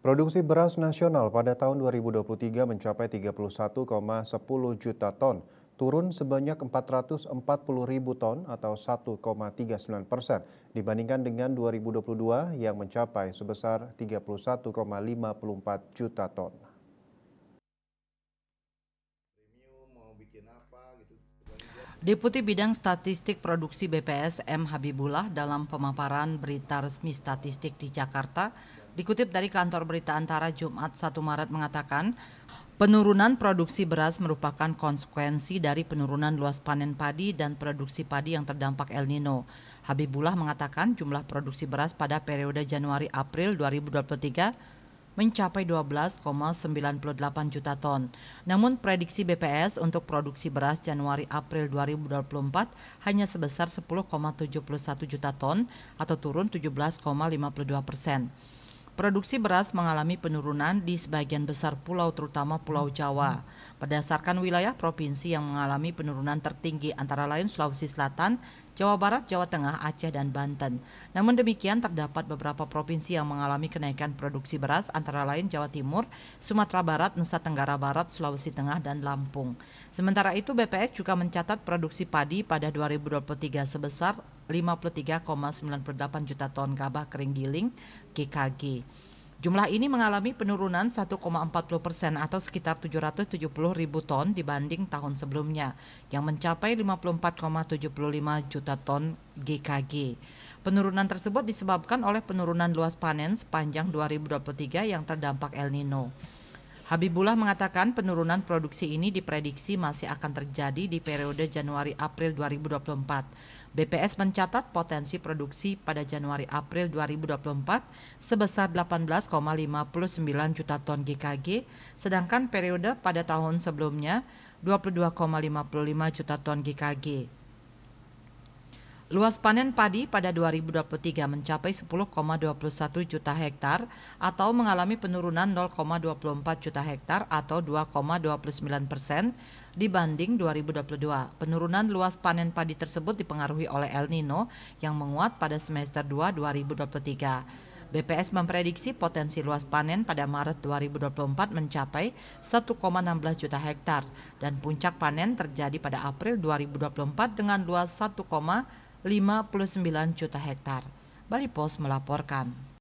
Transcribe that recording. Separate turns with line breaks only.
Produksi beras nasional pada tahun 2023 mencapai 31,10 juta ton, turun sebanyak 440 ribu ton atau 1,39% dibandingkan dengan 2022 yang mencapai sebesar 31,54 juta ton.
Deputi Bidang Statistik Produksi BPS M. Habibullah dalam pemaparan berita resmi statistik di Jakarta dikutip dari kantor berita Antara Jumat 1 Maret mengatakan penurunan produksi beras merupakan konsekuensi dari penurunan luas panen padi dan produksi padi yang terdampak El Nino. Habibullah mengatakan jumlah produksi beras pada periode Januari-April 2023 mencapai 12,98 juta ton. Namun prediksi BPS untuk produksi beras Januari-April 2024 hanya sebesar 10,71 juta ton atau turun 17,52%. Produksi beras mengalami penurunan di sebagian besar pulau terutama Pulau Jawa. Berdasarkan wilayah provinsi yang mengalami penurunan tertinggi antara lain Sulawesi Selatan, Jawa Barat, Jawa Tengah, Aceh, dan Banten. Namun demikian terdapat beberapa provinsi yang mengalami kenaikan produksi beras antara lain Jawa Timur, Sumatera Barat, Nusa Tenggara Barat, Sulawesi Tengah, dan Lampung. Sementara itu BPS juga mencatat produksi padi pada 2023 sebesar 53,98 juta ton gabah kering giling GKG. Jumlah ini mengalami penurunan 1,40% atau sekitar 770 ribu ton dibanding tahun sebelumnya yang mencapai 54,75 juta ton GKG. Penurunan tersebut disebabkan oleh penurunan luas panen sepanjang 2023 yang terdampak El Nino. Habibullah mengatakan penurunan produksi ini diprediksi masih akan terjadi di periode Januari-April 2024. BPS mencatat potensi produksi pada Januari-April 2024 sebesar 18,59 juta ton GKG, sedangkan periode pada tahun sebelumnya 22,55 juta ton GKG. Luas panen padi pada 2023 mencapai 10,21 juta hektar atau mengalami penurunan 0,24 juta hektar atau 2,29% dibanding 2022. Penurunan luas panen padi tersebut dipengaruhi oleh El Nino yang menguat pada semester 2 2023. BPS memprediksi potensi luas panen pada Maret 2024 mencapai 1,16 juta hektar dan puncak panen terjadi pada April 2024 dengan luas 1,59 juta hektar. Bali Pos melaporkan.